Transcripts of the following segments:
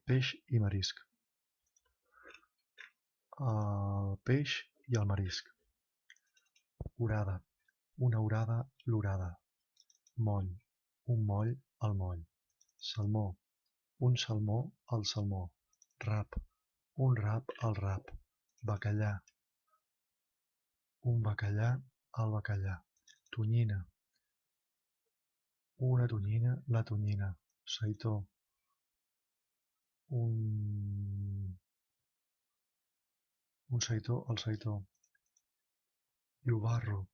peix i marisc. El peix i el marisc. Orada, una orada, l'orada. Moll, un moll, el moll. Salmó, un salmó, el salmó. Rap, un rap, el rap. Bacallà, un bacallà, el bacallà. Tonyina, una tonyina, la tonyina. Seitó, un seitó, el seitó. Llobarro,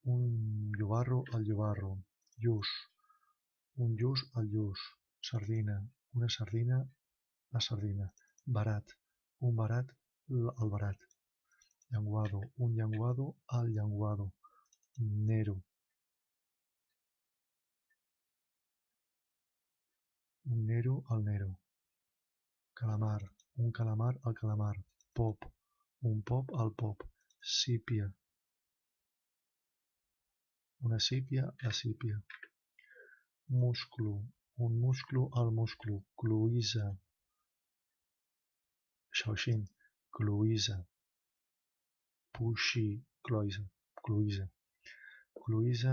un llobarro, el llobarro. Lluç, un lluç, el lluç. Sardina, una sardina, la sardina. Barat, un barat, el barat. Llenguado, un llenguado, el llenguado. Nero, un nero, el nero. Calamar, un calamar, el calamar. Pop, un pop, el pop. Sípia, una sípia, la sípia. Musclo, un musclo, el musclo. Cloïssa, Shaoxing, cloïssa. Puixi, cloïssa, cloïssa. Cloïssa,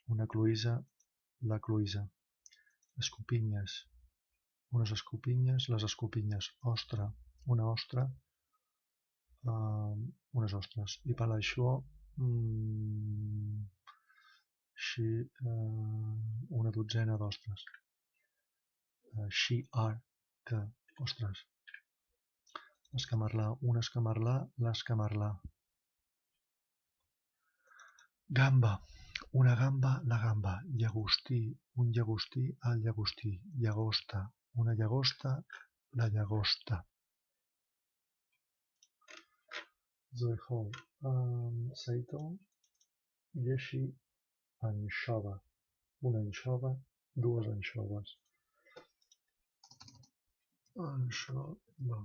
una cloïssa, la cloïssa. Escopinyes, unes escopinyes, les escopinyes. Ostra, una ostra, unes ostres. I per això, una dotzena d'ostres. Que, ostres. Escamarlar, un escamarlar, l'escamarlar. Gamba, una gamba, la gamba. Llagostí, un llagostí, el llagostí. Llagosta, una llagosta, la llagosta. 最后seitó, lleixiu, anxova. Una anxova, dues anxoves. Anxova.